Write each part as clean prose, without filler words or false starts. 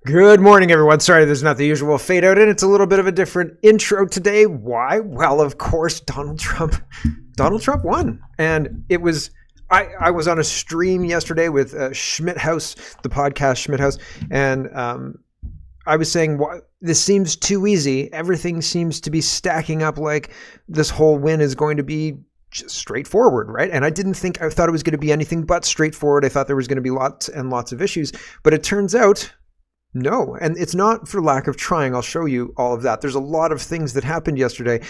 Good morning, everyone. Sorry, there's not the usual fade out, and it's a little bit of a different intro today. Why? Well, of course, Donald Trump won, and it was. I was on a stream yesterday with Schmidt House, the podcast Schmidt House, and I was saying this seems too easy. Everything seems to be stacking up like this whole win is going to be just straightforward, right? And I thought it was going to be anything but straightforward. I thought there was going to be lots and lots of issues, but it turns out no, and it's not for lack of trying. I'll show you all of that. There's a lot of things that happened yesterday,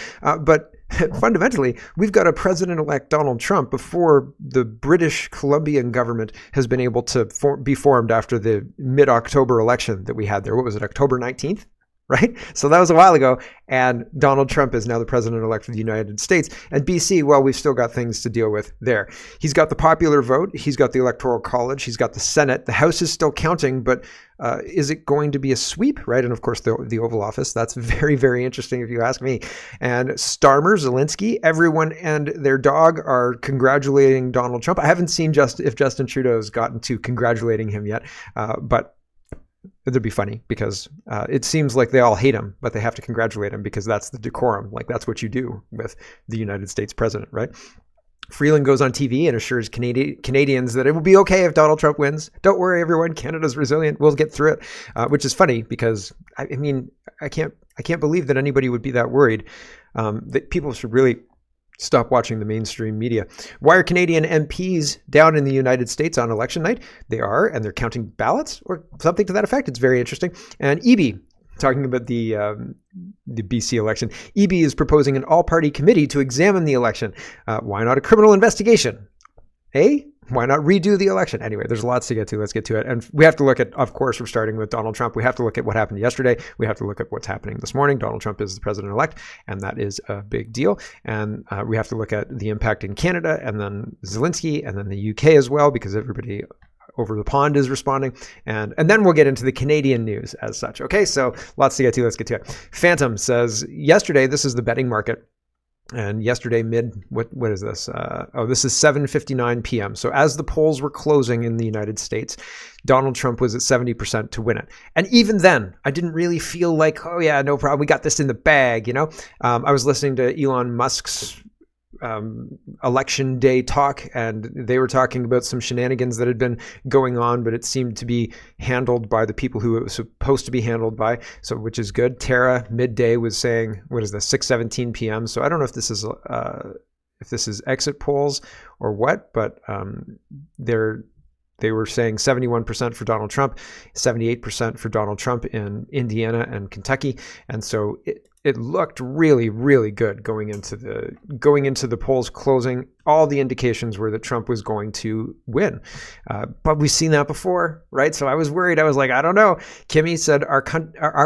but fundamentally, we've got a president-elect Donald Trump before the British Columbian government has been able to be formed after the mid-October election that we had there. What was it, October 19th? Right? So that was a while ago, and Donald Trump is now the president-elect of the United States. And BC, well, we've still got things to deal with there. He's got the popular vote. He's got the Electoral College. He's got the Senate. The House is still counting, but is it going to be a sweep, right? And of course, the Oval Office. That's very, very interesting if you ask me. And Starmer, Zelensky, everyone and their dog are congratulating Donald Trump. I haven't seen if Justin Trudeau's gotten to congratulating him yet, but it'd be funny because it seems like they all hate him, but they have to congratulate him because that's the decorum. Like that's what you do with the United States president, right? Freeland goes on TV and assures Canadians that it will be okay if Donald Trump wins. Don't worry, everyone. Canada's resilient. We'll get through it, which is funny because I can't believe that anybody would be that worried. That people should really stop watching the mainstream media. Why are Canadian MPs down in the United States on election night? They are, and they're counting ballots or something to that effect. It's very interesting. And EB, talking about the BC election, EB is proposing an all-party committee to examine the election. Why not a criminal investigation? Why not redo the election? Anyway, there's lots to get to. Let's get to it. And we have to look at, of course, we're starting with Donald Trump. We have to look at what happened yesterday. We have to look at what's happening this morning. Donald Trump is the president-elect, and that is a big deal. And we have to look at the impact in Canada, and then Zelensky, and then the UK as well, because everybody over the pond is responding. And then we'll get into the Canadian news as such. Okay, so lots to get to. Let's get to it. Phantom says, yesterday, this is the betting market. And yesterday what is this? This is 7:59 p.m. So as the polls were closing in the United States, Donald Trump was at 70% to win it. And even then, I didn't really feel like, oh yeah, no problem. We got this in the bag, you know? I was listening to Elon Musk's election day talk, and they were talking about some shenanigans that had been going on, but it seemed to be handled by the people who it was supposed to be handled by, so which is good. Tara midday was saying, what is this, 6:17 p.m. So I don't know if this is exit polls or what, but they were saying 71% for Donald Trump, 78% for Donald Trump in Indiana and Kentucky, and so it looked really, really good going into the polls closing. All the indications were that Trump was going to win, but we've seen that before, right? So I was worried. I was like, I don't know. Kimmy said our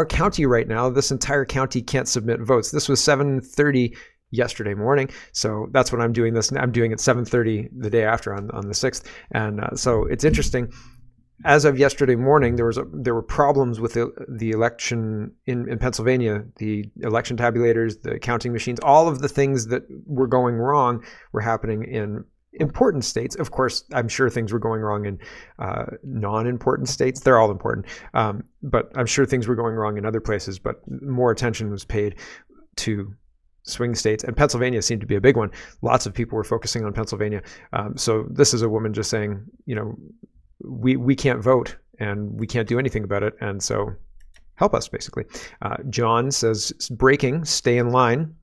county right now, this entire county can't submit votes. This was 7:30 yesterday morning, so that's what I'm doing. I'm doing it 7:30 the day after on the 6th, and so it's interesting. As of yesterday morning, there were problems with the election in Pennsylvania. The election tabulators, the counting machines, all of the things that were going wrong were happening in important states. Of course, I'm sure things were going wrong in non-important states. They're all important, but I'm sure things were going wrong in other places. But more attention was paid to swing states, and Pennsylvania seemed to be a big one. Lots of people were focusing on Pennsylvania. So this is a woman just saying, you know, we can't vote and we can't do anything about it, and so help us, basically. John says, breaking, stay in line.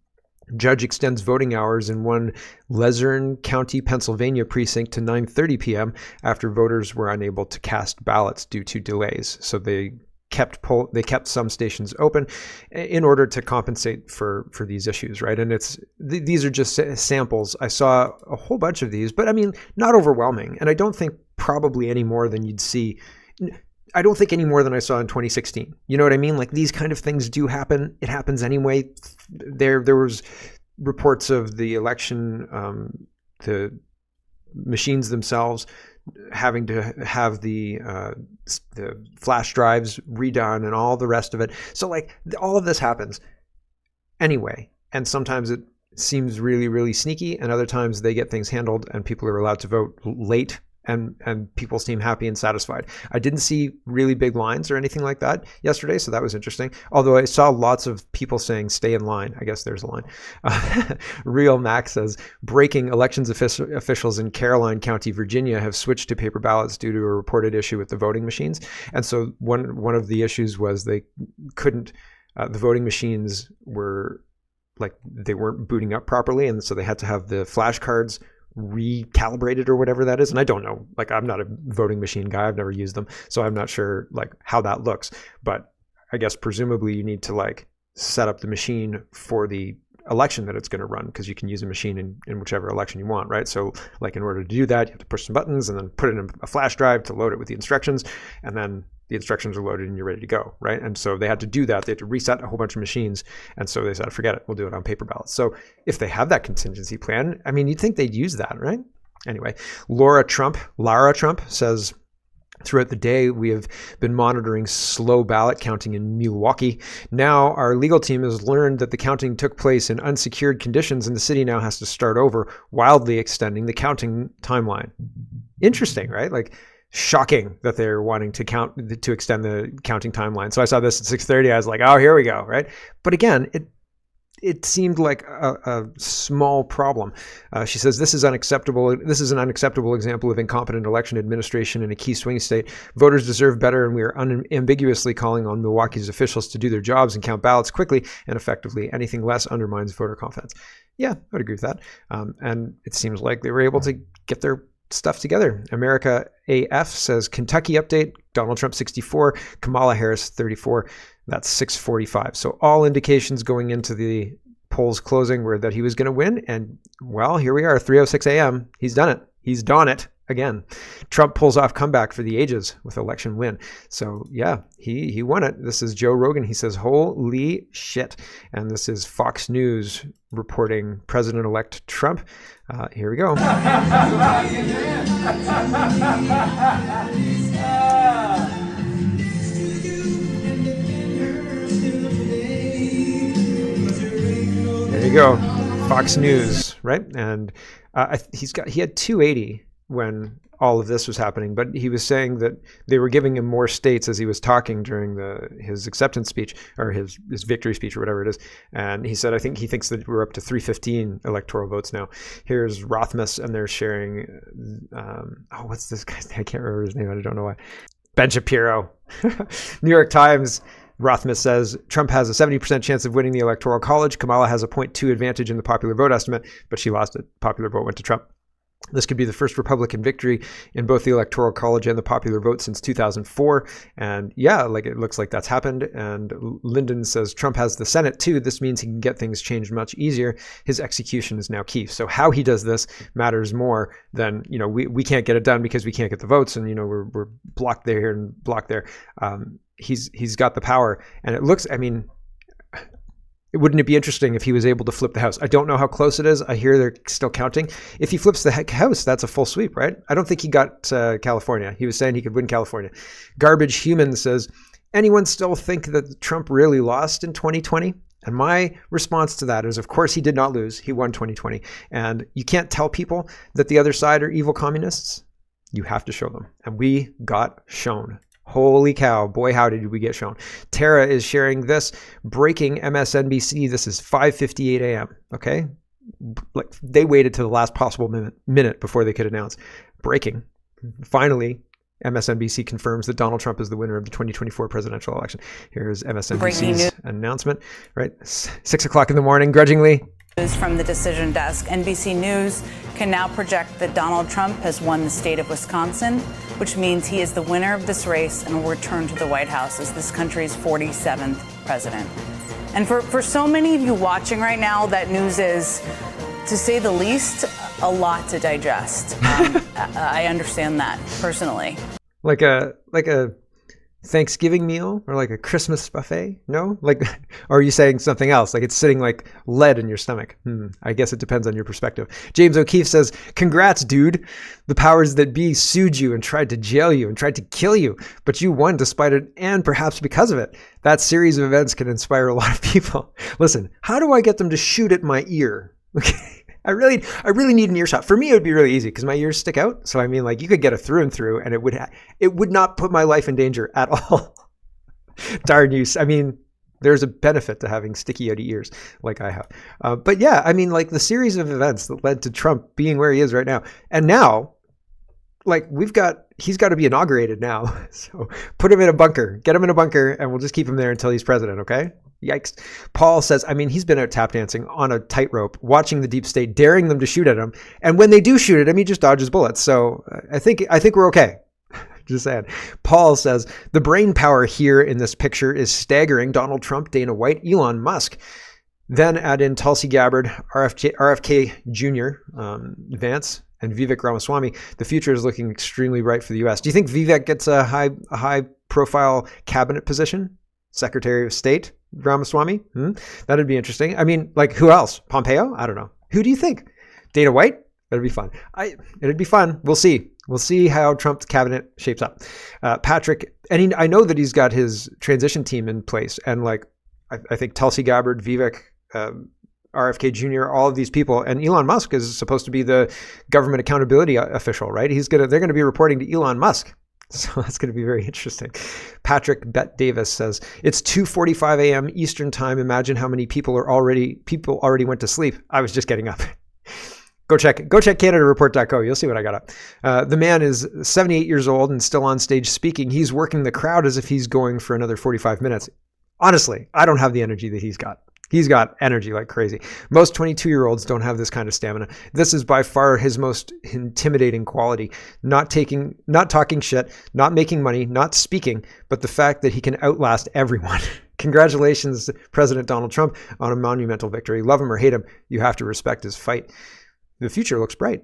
Judge extends voting hours in one Luzerne County, Pennsylvania precinct to 9:30 p.m. after voters were unable to cast ballots due to delays. So they kept some stations open in order to compensate for these issues, right? And these are just samples. I saw a whole bunch of these, but I mean, not overwhelming. And I don't think probably any more than you'd see. I don't think any more than I saw in 2016. You know what I mean? Like, these kind of things do happen. It happens anyway. There was reports of the election, the machines themselves having to have the flash drives redone and all the rest of it. So like all of this happens anyway. And sometimes it seems really, really sneaky, and other times they get things handled and people are allowed to vote late and people seem happy and satisfied. I didn't see really big lines or anything like that yesterday, so that was interesting. Although I saw lots of people saying stay in line. I guess there's a line. Real Max says, breaking: elections officials in Caroline County, Virginia have switched to paper ballots due to a reported issue with the voting machines. And so one of the issues was they couldn't, the voting machines were like, they weren't booting up properly, and so they had to have the flashcards recalibrated or whatever that is. And I don't know, like, I'm not a voting machine guy, I've never used them, so I'm not sure like how that looks, but I guess presumably you need to like set up the machine for the election that it's going to run, because you can use a machine in whichever election you want, right? So like in order to do that, you have to push some buttons and then put it in a flash drive to load it with the instructions, and then the instructions are loaded and you're ready to go, right? And so they had to do that. They had to reset a whole bunch of machines. And so they said, forget it, we'll do it on paper ballots. So if they have that contingency plan, I mean, you'd think they'd use that, right? Anyway, Lara Trump says, throughout the day, we have been monitoring slow ballot counting in Milwaukee. Now, our legal team has learned that the counting took place in unsecured conditions and the city now has to start over, wildly extending the counting timeline. Interesting, right? Like, shocking that they're wanting to extend the counting timeline. So I saw this at 6:30. I was like, oh, here we go, right? But again, it seemed like a small problem. She says, this is unacceptable. This is an unacceptable example of incompetent election administration in a key swing state. Voters deserve better, and we are unambiguously calling on Milwaukee's officials to do their jobs and count ballots quickly and effectively. Anything less undermines voter confidence. Yeah, I would agree with that. And it seems like they were able to get their stuff together. America AF says, Kentucky update, Donald Trump 64, Kamala Harris 34. That's 6:45. So all indications going into the polls closing were that he was going to win. And well, here we are, 3:06 a.m. He's done it. He's done it again. Trump pulls off comeback for the ages with election win. So yeah, he won it. This is Joe Rogan. He says, holy shit. And this is Fox News reporting President-elect Trump. Here we go. There you go, Fox News, right? And he had 280 when all of this was happening, but he was saying that they were giving him more states as he was talking during his acceptance speech, or his victory speech, or whatever it is. And he said, I think he thinks that we're up to 315 electoral votes now. Here's Rothmus, and they're sharing, what's this guy's name? I can't remember his name. I don't know why. Ben Shapiro. New York Times. Rothmus says, Trump has a 70% chance of winning the Electoral College. Kamala has a 0.2 advantage in the popular vote estimate, but she lost it. Popular vote went to Trump. This could be the first Republican victory in both the Electoral College and the popular vote since 2004. And yeah, like it looks like that's happened. And Lyndon says, Trump has the Senate too. This means he can get things changed much easier. His execution is now key. So how he does this matters more than, we can't get it done because we can't get the votes. And, we're blocked there and blocked there. He's got the power, and it looks, wouldn't it be interesting if he was able to flip the House? I don't know how close it is. I hear they're still counting. If he flips the House, that's a full sweep, right? I don't think he got California. He was saying he could win California. Garbage Human says, anyone still think that Trump really lost in 2020? And my response to that is, of course, he did not lose. He won 2020. And you can't tell people that the other side are evil communists. You have to show them. And we got shown. Holy cow, boy, how did we get shown. Tara is sharing this. Breaking MSNBC. This is 5:58 a.m. Okay? Like, they waited to the last possible minute before they could announce. Breaking. Finally, MSNBC confirms that Donald Trump is the winner of the 2024 presidential election. Here's MSNBC's announcement, right? 6 o'clock in the morning, grudgingly. From the Decision Desk, NBC News can now project that Donald Trump has won the state of Wisconsin, which means he is the winner of this race and will return to the White House as this country's 47th president. And for so many of you watching right now, that news is, to say the least, a lot to digest. I understand that personally. Like a Thanksgiving meal or like a Christmas buffet? No? Like, or are you saying something else? Like it's sitting like lead in your stomach? I guess it depends on your perspective. James O'Keefe says, congrats, dude. The powers that be sued you and tried to jail you and tried to kill you, but you won despite it and perhaps because of it. That series of events can inspire a lot of people. Listen, how do I get them to shoot at my ear? Okay. really need an earshot. For me, it would be really easy because my ears stick out. So I mean, like you could get it through and through, and it would not put my life in danger at all. Darn you! I mean, there's a benefit to having sticky outy ears like I have. But yeah, I mean, like the series of events that led to Trump being where he is right now, and now, like he's got to be inaugurated now. So put him in a bunker, get him in a bunker, and we'll just keep him there until he's president. Okay. Yikes. Paul says, I mean, he's been out tap dancing on a tightrope, watching the deep state, daring them to shoot at him. And when they do shoot at him, he just dodges bullets. So I think we're okay. Just saying. Paul says, the brain power here in this picture is staggering. Donald Trump, Dana White, Elon Musk. Then add in Tulsi Gabbard, RFK Jr., Vance, and Vivek Ramaswamy. The future is looking extremely bright for the U.S. Do you think Vivek gets a high profile cabinet position? Secretary of State Ramaswamy? That'd be interesting. I mean, like who else? Pompeo? I don't know. Who do you think? Dana White? That'd be fun. It'd be fun. We'll see. We'll see how Trump's cabinet shapes up. Patrick, and I know that he's got his transition team in place. And like, I think Tulsi Gabbard, Vivek, RFK Jr., all of these people, and Elon Musk is supposed to be the government accountability official, right? They're going to be reporting to Elon Musk. So that's going to be very interesting. Patrick Bet Davis says, it's 2:45 a.m. Eastern time. Imagine how many people already went to sleep. I was just getting up. Go check CanadaReport.co. You'll see what I got up. The man is 78 years old and still on stage speaking. He's working the crowd as if he's going for another 45 minutes. Honestly, I don't have the energy that he's got. He's got energy like crazy. Most 22-year-olds don't have this kind of stamina. This is by far his most intimidating quality. Not talking shit, not making money, not speaking, but the fact that he can outlast everyone. Congratulations, President Donald Trump, on a monumental victory. Love him or hate him, you have to respect his fight. The future looks bright.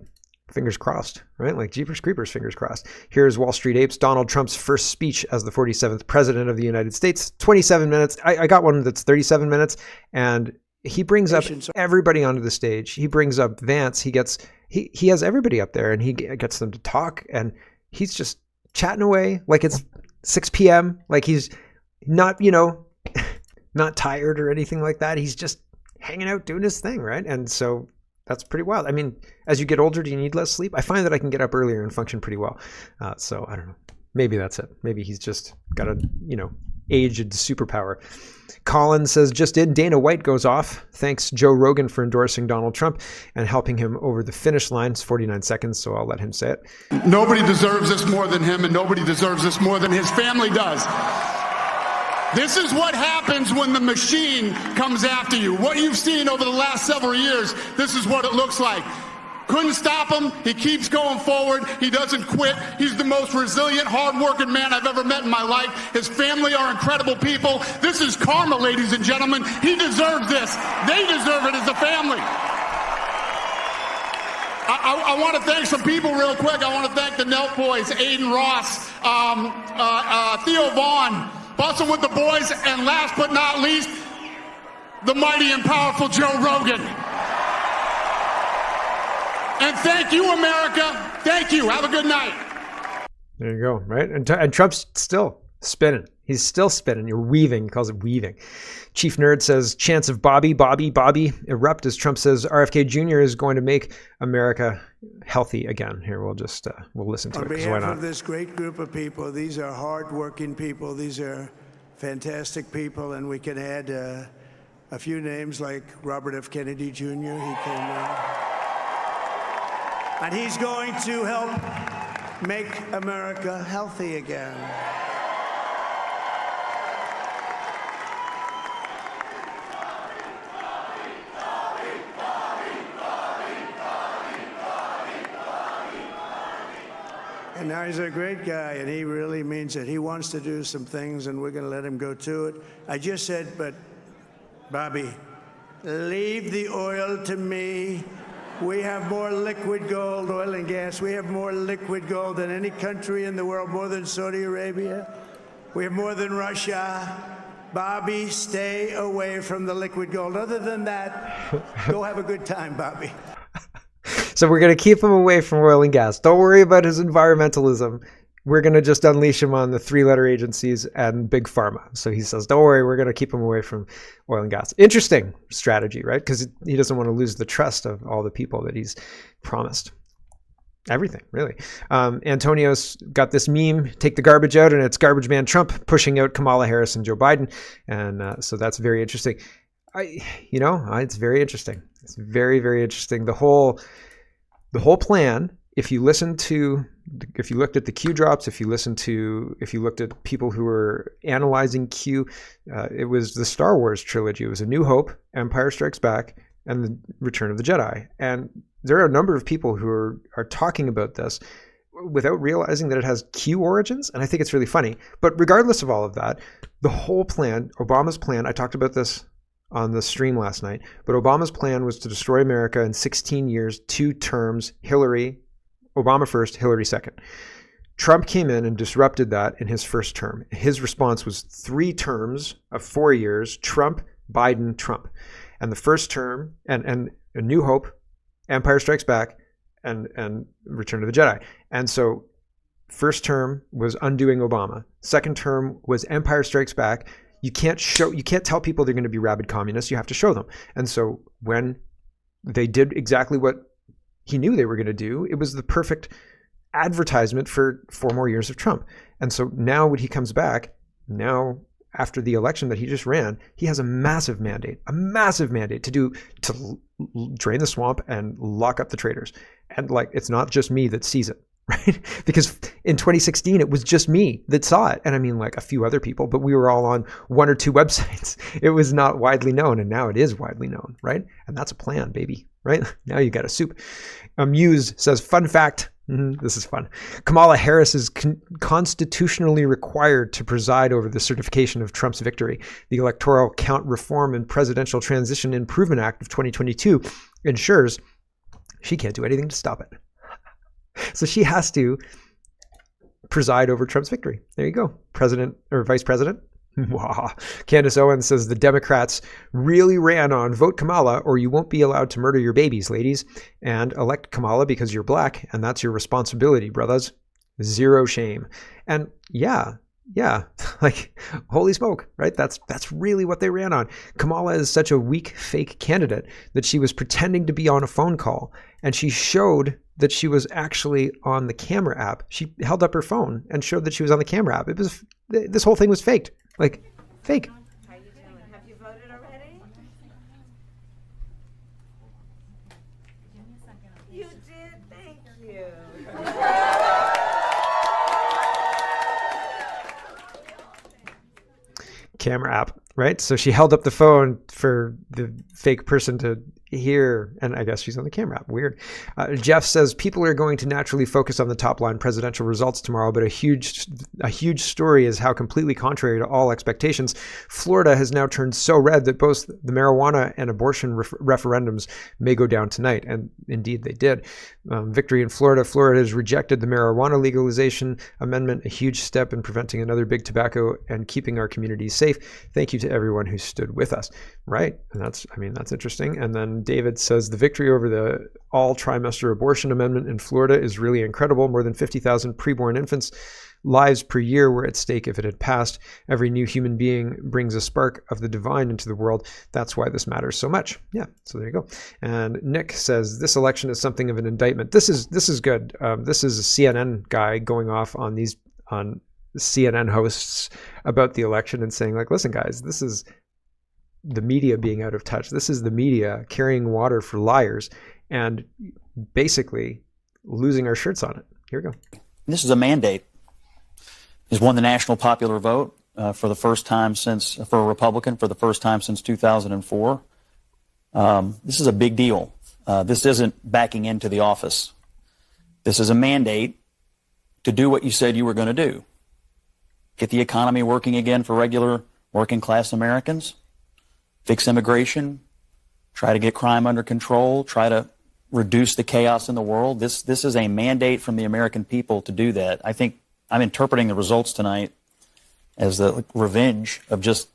Fingers crossed, right? Like Jeepers Creepers, fingers crossed. Here's Wall Street Apes, Donald Trump's first speech as the 47th president of the United States. 27 minutes. I got one that's 37 minutes. And he brings up everybody onto the stage. He brings up Vance. He has everybody up there and he gets them to talk. And he's just chatting away like it's 6 p.m. Like he's not, not tired or anything like that. He's just hanging out doing his thing, right? And so that's pretty wild. I mean, as you get older, do you need less sleep? I find that I can get up earlier and function pretty well. So I don't know. Maybe that's it. Maybe he's just got a, aged superpower. Colin says, just in, Dana White goes off. Thanks, Joe Rogan, for endorsing Donald Trump and helping him over the finish line. It's 49 seconds, so I'll let him say it. Nobody deserves this more than him, and nobody deserves this more than his family does. This is what happens when the machine comes after you. What you've seen over the last several years, this is what it looks like. Couldn't stop him. He keeps going forward. He doesn't quit. He's the most resilient, hard-working man I've ever met in my life. His family are incredible people. This is karma, ladies and gentlemen. He deserves this. They deserve it as a family. I want to thank some people real quick. I want to thank the Nelk boys, Aiden Ross, Theo Vaughn, busting with the boys, and last but not least, the mighty and powerful Joe Rogan. And thank you, America. Thank you. Have a good night. There you go, right? And Trump's still spinning. He's still spinning. You're weaving. He calls it weaving. Chief Nerd says, chance of Bobby erupt as Trump says RFK Jr. is going to make America healthy again. Here, we'll listen to it. On behalf of this great group of people, these are hardworking people. These are fantastic people, and we can add a few names like Robert F. Kennedy Jr. He came and he's going to help make America healthy again. And now he's a great guy, and he really means it. He wants to do some things, and we're going to let him go to it. I just said, but, Bobby, leave the oil to me. We have more liquid gold, oil and gas. We have more liquid gold than any country in the world, more than Saudi Arabia. We have more than Russia. Bobby, stay away from the liquid gold. Other than that, go have a good time, Bobby. So we're going to keep him away from oil and gas. Don't worry about his environmentalism. we're going to just unleash him on the 3-letter agencies and big pharma. So he says, don't worry, we're going to keep him away from oil and gas. Interesting strategy, right? Because he doesn't want to lose the trust of all the people that he's promised. Everything, really. Antonio's got this meme, take the garbage out, and it's Garbage Man Trump pushing out Kamala Harris and Joe Biden. And so that's very interesting. It's very interesting. It's very, very interesting. The whole plan, if you looked at the Q drops, if you looked at people who were analyzing Q, it was the Star Wars trilogy. It was A New Hope, Empire Strikes Back, and The Return of the Jedi. And there are a number of people who are talking about this without realizing that it has Q origins, and I think it's really funny. But regardless of all of that, the whole plan, Obama's plan, I talked about this on the stream last night, but Obama's plan was to destroy America in 16 years, 2 terms, Obama first, Hillary second. Trump came in and disrupted that in his first term. His response was 3 terms of 4 years, Trump, Biden, Trump. And the first term, and A New Hope, Empire Strikes Back, and Return of the Jedi. And so first term was undoing Obama. Second term was Empire Strikes Back. You can't tell people they're going to be rabid communists. You have to show them. And so when they did exactly what he knew they were going to do, it was the perfect advertisement for 4 more years of Trump. And so now when he comes back, now after the election that he just ran, he has a massive mandate to drain the swamp and lock up the traitors. And it's not just me that sees it, right? Because in 2016, it was just me that saw it. And I mean, a few other people, but we were all on 1 or 2 websites. It was not widely known, and now it is widely known, right? And that's a plan, baby, right? Now you got a soup. Muse says, fun fact, this is fun. Kamala Harris is constitutionally required to preside over the certification of Trump's victory. The Electoral Count Reform and Presidential Transition Improvement Act of 2022 ensures she can't do anything to stop it. So she has to preside over Trump's victory. There you go. President or vice president. Candace Owens says the Democrats really ran on vote Kamala or you won't be allowed to murder your babies, ladies, and elect Kamala because you're black and that's your responsibility, brothers. Zero shame. And yeah, holy smoke, right? That's really what they ran on. Kamala is such a weak fake candidate that she was pretending to be on a phone call, and she showed that she was actually on the camera app. She held up her phone and showed that she was on the camera app. This whole thing was faked. Fake. How you doing? Have you voted already? You did? Thank you. Camera app, right? So she held up the phone for the fake person to hear, and I guess she's on the camera app. Weird. Jeff says people are going to naturally focus on the top line presidential results tomorrow, but a huge story is how completely contrary to all expectations, Florida has now turned so red that both the marijuana and abortion referendums may go down tonight, and indeed they did. Victory in Florida. Florida has rejected the marijuana legalization amendment, a huge step in preventing another big tobacco and keeping our communities safe. Thank you to everyone who stood with us. Right, and that's interesting. And then David says the victory over the all-trimester abortion amendment in Florida is really incredible. More than 50,000 preborn infants' lives per year were at stake if it had passed. Every new human being brings a spark of the divine into the world. That's why this matters so much. Yeah, so there you go. And Nick says this election is something of an indictment. This is good. This is a CNN guy going off on CNN hosts about the election and saying, listen, guys, this is the media being out of touch. This is the media carrying water for liars and basically losing our shirts on it. Here we go. This is a mandate. He's won the national popular vote for a Republican for the first time since 2004. This is a big deal. This isn't backing into the office. This is a mandate to do what you said you were going to do. Get the economy working again for regular working class Americans. Fix immigration, try to get crime under control, try to reduce the chaos in the world. This is a mandate from the American people to do that. I think I'm interpreting the results tonight as the revenge of just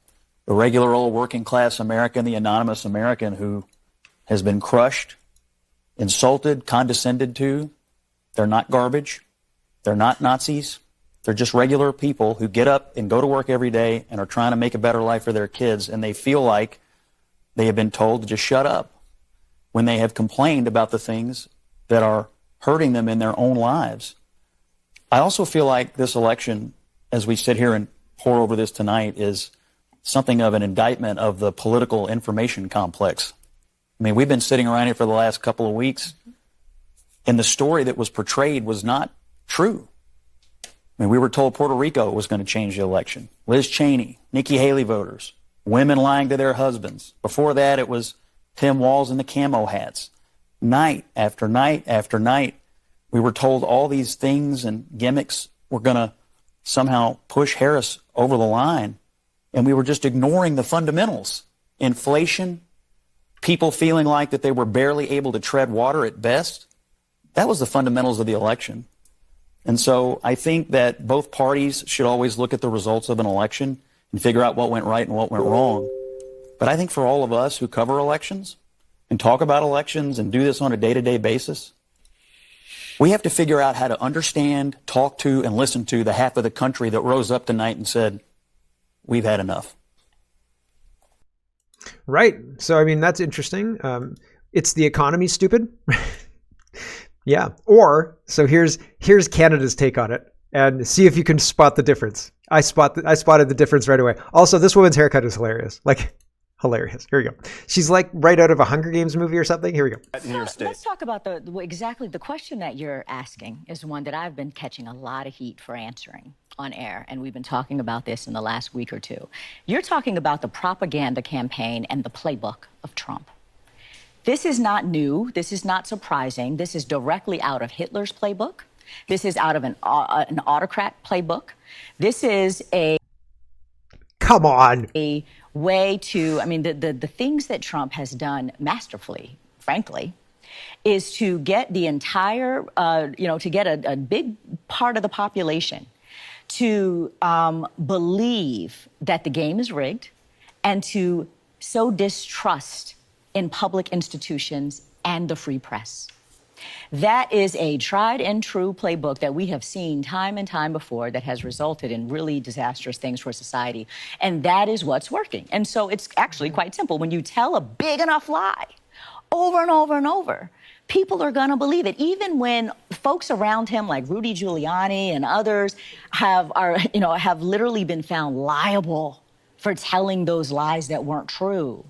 the regular old working class American, the anonymous American who has been crushed, insulted, condescended to. They're not garbage. They're not Nazis. They're just regular people who get up and go to work every day and are trying to make a better life for their kids, and they feel like they have been told to just shut up when they have complained about the things that are hurting them in their own lives. I also feel like this election, as we sit here and pour over this tonight, is something of an indictment of the political information complex. I mean, we've been sitting around here for the last couple of weeks, and the story that was portrayed was not true. I mean, we were told Puerto Rico was going to change the election. Liz Cheney, Nikki Haley voters, women lying to their husbands. Before that, it was Tim Walz and the camo hats. Night after night after night, we were told all these things and gimmicks were going to somehow push Harris over the line, and we were just ignoring the fundamentals. Inflation, people feeling like that they were barely able to tread water at best. That was the fundamentals of the election. And so I think that both parties should always look at the results of an election and figure out what went right and what went wrong. But I think for all of us who cover elections and talk about elections and do this on a day-to-day basis, we have to figure out how to understand, talk to, and listen to the half of the country that rose up tonight and said, we've had enough. Right. So, I mean, that's interesting. It's the economy, stupid. Yeah. Or, so here's Canada's take on it, and see if you can spot the difference. I spotted the difference right away. Also, this woman's haircut is hilarious. Like, hilarious. Here we go. She's like right out of a Hunger Games movie or something. Here we go. Let's talk about exactly the question that you're asking is one that I've been catching a lot of heat for answering on air, and we've been talking about this in the last week or two. You're talking about the propaganda campaign and the playbook of Trump. This is not new. This is not surprising. This is directly out of Hitler's playbook. This is out of an autocrat playbook. This is a... Come on. A way to, I mean, the things that Trump has done masterfully, frankly, is to get the entire, to get a big part of the population to believe that the game is rigged and to sow distrust in public institutions and the free press. That is a tried and true playbook that we have seen time and time before that has resulted in really disastrous things for society. And that is what's working. And so it's actually quite simple. When you tell a big enough lie over and over and over, people are going to believe it. Even when folks around him, like Rudy Giuliani and others, have literally been found liable for telling those lies that weren't true.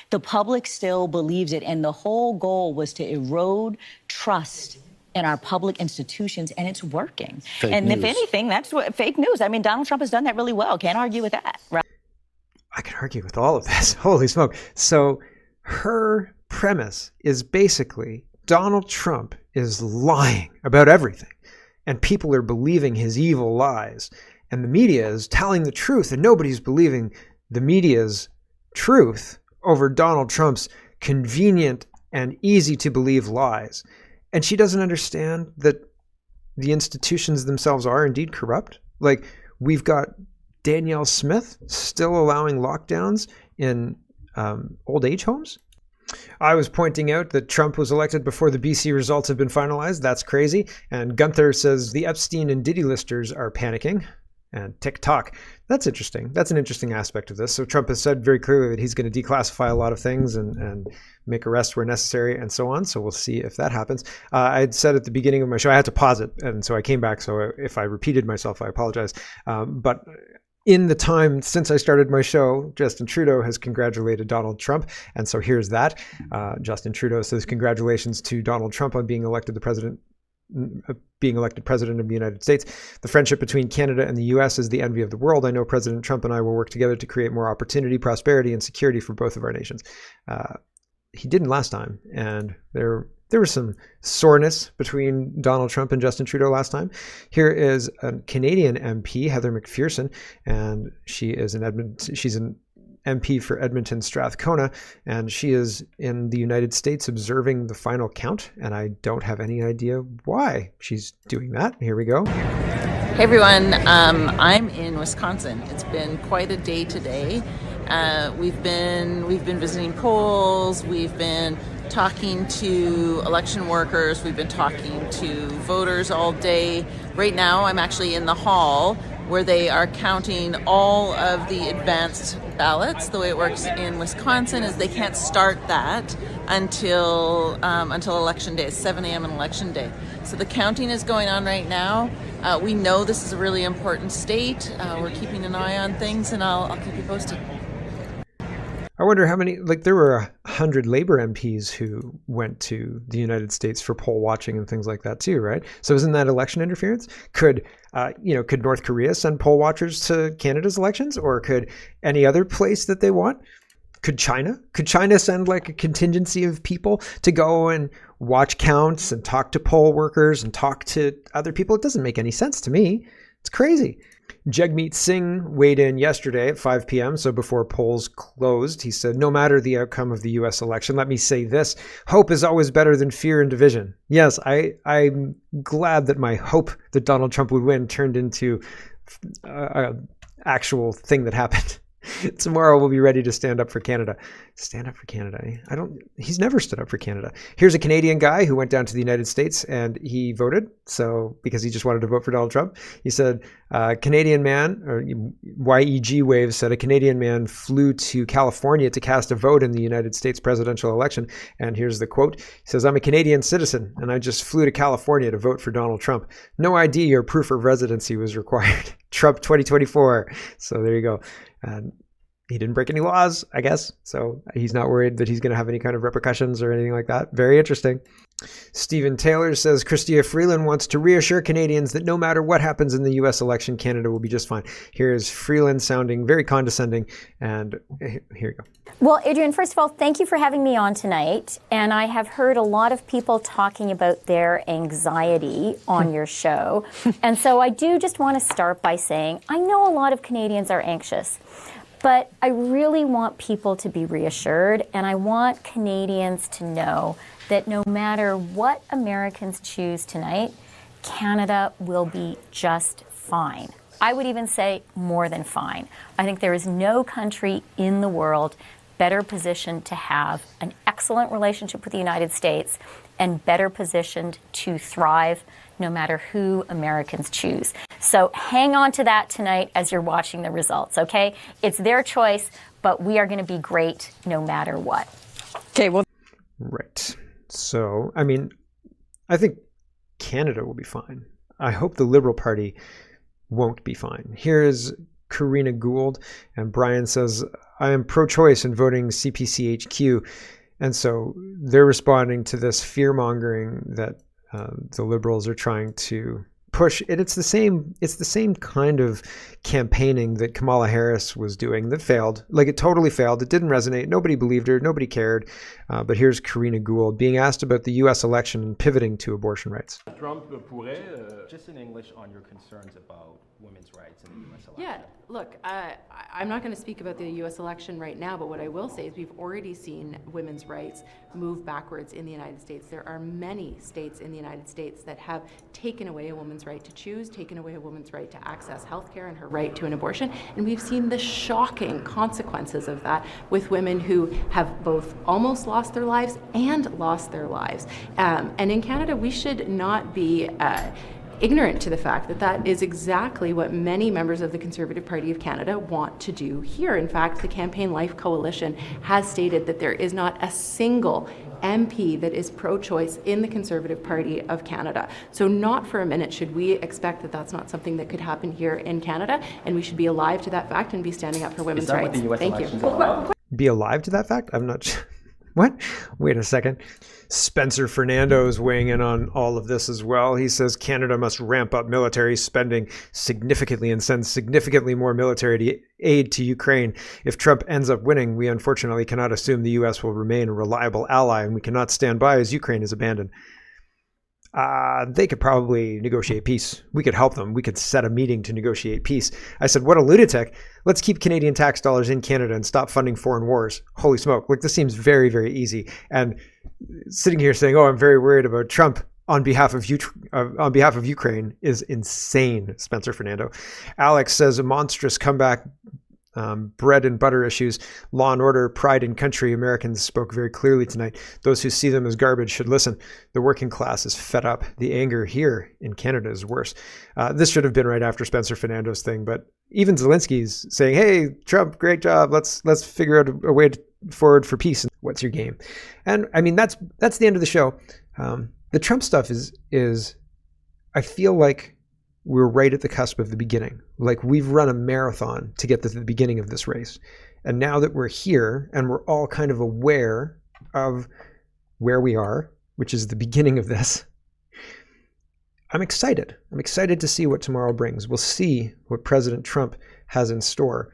The public still believes it, and the whole goal was to erode trust in our public institutions, and it's working. Fake news. If anything, that's what fake news. I mean, Donald Trump has done that really well. Can't argue with that, right? I can argue with all of this. Holy smoke. So her premise is basically Donald Trump is lying about everything, and people are believing his evil lies, and the media is telling the truth, and nobody's believing the media's truth over Donald Trump's convenient and easy to believe lies. And she doesn't understand that the institutions themselves are indeed corrupt. Like, we've got Danielle Smith still allowing lockdowns in old age homes. I was pointing out that Trump was elected before the BC results have been finalized. That's crazy. And Gunther says the Epstein and Diddy listers are panicking. And TikTok. That's interesting. That's an interesting aspect of this. So Trump has said very clearly that he's going to declassify a lot of things and make arrests where necessary and so on. So we'll see if that happens. I had said at the beginning of my show, I had to pause it. And so I came back. So if I repeated myself, I apologize. But in the time since I started my show, Justin Trudeau has congratulated Donald Trump. And so here's that. Justin Trudeau says, congratulations to Donald Trump on being elected president of the United States. The friendship between Canada and the U.S. is the envy of the world. I know President Trump and I will work together to create more opportunity, prosperity, and security for both of our nations. He didn't last time, and there was some soreness between Donald Trump and Justin Trudeau last time. Here is a Canadian MP, Heather McPherson, and she is she's an MP for Edmonton Strathcona, and she is in the United States observing the final count, and I don't have any idea why she's doing that. Here we go. Hey everyone, I'm in Wisconsin. It's been quite a day today. We've been visiting polls. We've been talking to election workers. We've been talking to voters all day. Right now, I'm actually in the hall where they are counting all of the advanced ballots. The way it works in Wisconsin is they can't start that until Election Day, 7 a.m. on Election Day. So the counting is going on right now. We know this is a really important state. We're keeping an eye on things, and I'll keep you posted. I wonder how many, like there were 100 Labor MPs who went to the United States for poll watching and things like that too, right? So isn't that election interference? Could North Korea send poll watchers to Canada's elections, or could any other place that they want? Could China? Could China send like a contingency of people to go and watch counts and talk to poll workers and talk to other people? It doesn't make any sense to me. It's crazy. Jagmeet Singh weighed in yesterday at 5 p.m., so before polls closed. He said, no matter the outcome of the U.S. election, let me say this, hope is always better than fear and division. Yes, I'm glad that my hope that Donald Trump would win turned into an actual thing that happened. Tomorrow we'll be ready to stand up for Canada. Stand up for Canada. He's never stood up for Canada. Here's a Canadian guy who went down to the United States and he voted. So because he just wanted to vote for Donald Trump, he said, Canadian man, or YEG Wave said, a Canadian man flew to California to cast a vote in the United States presidential election. And here's the quote. He says, I'm a Canadian citizen and I just flew to California to vote for Donald Trump. No ID or proof of residency was required. Trump 2024. So there you go. And he didn't break any laws, I guess. So he's not worried that he's going to have any kind of repercussions or anything like that. Very interesting. Stephen Taylor says Chrystia Freeland wants to reassure Canadians that no matter what happens in the U.S. election, Canada will be just fine. Here's Freeland sounding very condescending. And here you go. Well, Adrian, first of all, thank you for having me on tonight. And I have heard a lot of people talking about their anxiety on your show. And so I do just want to start by saying I know a lot of Canadians are anxious. But I really want people to be reassured, and I want Canadians to know that no matter what Americans choose tonight, Canada will be just fine. I would even say more than fine. I think there is no country in the world better positioned to have an excellent relationship with the United States and better positioned to thrive no matter who Americans choose. So hang on to that tonight as you're watching the results, okay? It's their choice, but we are going to be great no matter what. Okay, well. Right. So, I mean, I think Canada will be fine. I hope the Liberal Party won't be fine. Here's Karina Gould, and Brian says, I am pro-choice in voting CPCHQ. And so they're responding to this fear-mongering that the Liberals are trying to push. And it's the same kind of campaigning that Kamala Harris was doing that failed. Like, it totally failed. It didn't resonate. Nobody believed her. Nobody cared. But here's Karina Gould being asked about the U.S. election and pivoting to abortion rights. Trump pourrait, just in English, on your concerns about women's rights in the U.S. election. Yeah, look, I'm not going to speak about the U.S. election right now, but what I will say is we've already seen women's rights move backwards in the United States. There are many states in the United States that have taken away a woman's right to choose, taken away a woman's right to access health care and her right to an abortion, and we've seen the shocking consequences of that with women who have both almost lost their lives and lost their lives. And in Canada, we should not be ignorant to the fact that that is exactly what many members of the Conservative Party of Canada want to do here. In fact, the Campaign Life Coalition has stated that there is not a single MP that is pro-choice in the Conservative Party of Canada. So not for a minute should we expect that that's not something that could happen here in Canada, and we should be alive to that fact and be standing up for women's rights. What the US Thank you. Be alive to that fact? I'm not sure. What? Wait a second. Spencer Fernando is weighing in on all of this as well. He says Canada must ramp up military spending significantly and send significantly more military aid to Ukraine. If Trump ends up winning, we unfortunately cannot assume the U.S. will remain a reliable ally, and we cannot stand by as Ukraine is abandoned. They could probably negotiate peace. We could help them. We could set a meeting to negotiate peace. I said, what a lunatic. Let's keep Canadian tax dollars in Canada and stop funding foreign wars. Holy smoke. Like, this seems very, very easy. And sitting here saying, oh, I'm very worried about Trump on behalf of Ukraine is insane, Spencer Fernando. Alex says a monstrous comeback bread and butter issues, law and order, pride in country. Americans spoke very clearly tonight. Those who see them as garbage should listen. The working class is fed up. The anger here in Canada is worse. This should have been right after Spencer Fernando's thing, but even Zelensky's saying, "Hey, Trump, great job. Let's figure out a way forward for peace. What's your game?" And I mean, that's the end of the show. The Trump stuff is I feel like we're right at the cusp of the beginning. Like we've run a marathon to get to the beginning of this race. And now that we're here and we're all kind of aware of where we are, which is the beginning of this, I'm excited. I'm excited to see what tomorrow brings. We'll see what President Trump has in store.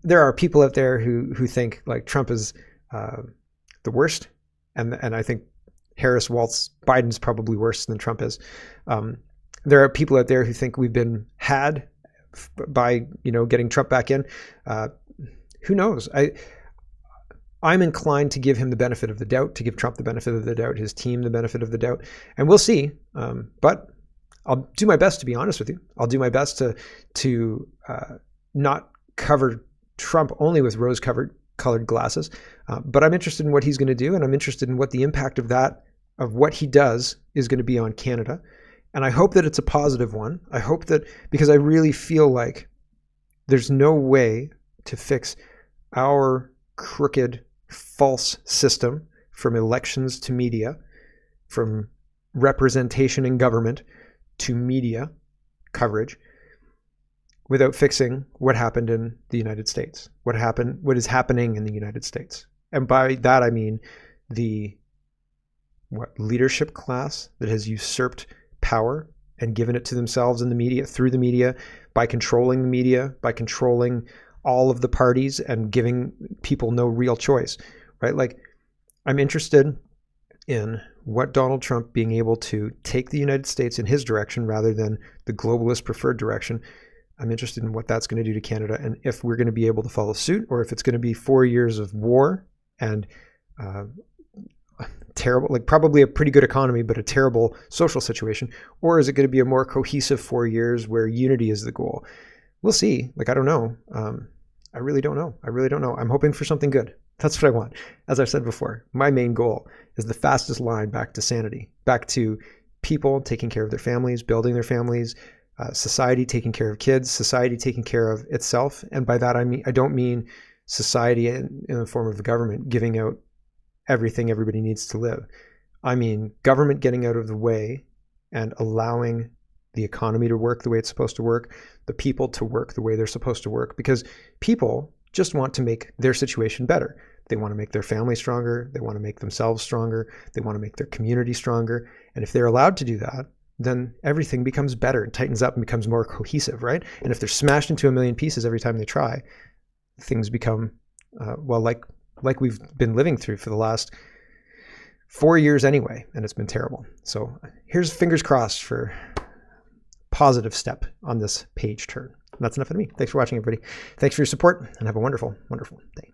There are people out there who think like Trump is the worst. And I think Harris, Waltz, Biden's probably worse than Trump is. There are people out there who think we've been had by, getting Trump back in. Who knows? I'm inclined to give him the benefit of the doubt, to give Trump the benefit of the doubt, his team the benefit of the doubt, and we'll see. But I'll do my best to be honest with you. I'll do my best to not cover Trump only with rose-colored glasses. But I'm interested in what he's going to do, and I'm interested in what the impact of what he does is going to be on Canada. And I hope that it's a positive one. I hope that, because I really feel like there's no way to fix our crooked, false system, from elections to media, from representation in government to media coverage, without fixing what happened in the United States, what is happening in the United States. And by that I mean the leadership class that has usurped power and given it to themselves in the media, through the media, by controlling the media, by controlling all of the parties and giving people no real choice, right? Like, I'm interested in what Donald Trump being able to take the United States in his direction rather than the globalist preferred direction. I'm interested in what that's going to do to Canada, and if we're going to be able to follow suit, or if it's going to be 4 years of war and terrible, like probably a pretty good economy, but a terrible social situation, or is it going to be a more cohesive 4 years where unity is the goal? We'll see. Like, I don't know. I really don't know. I'm hoping for something good. That's what I want. As I've said before, my main goal is the fastest line back to sanity, back to people taking care of their families, building their families, society taking care of kids, society taking care of itself. And by that, I don't mean society in the form of the government giving out everything everybody needs to live. I mean government getting out of the way and allowing the economy to work the way it's supposed to work, the people to work the way they're supposed to work, because people just want to make their situation better. They want to make their family stronger. They want to make themselves stronger. They want to make their community stronger. And if they're allowed to do that, then everything becomes better and tightens up and becomes more cohesive, right? And if they're smashed into a million pieces every time they try, things become, like we've been living through for the last 4 years anyway, and it's been terrible. So here's fingers crossed for positive step on this page turn. That's enough of me. Thanks for watching, everybody. Thanks for your support, and have a wonderful, wonderful day.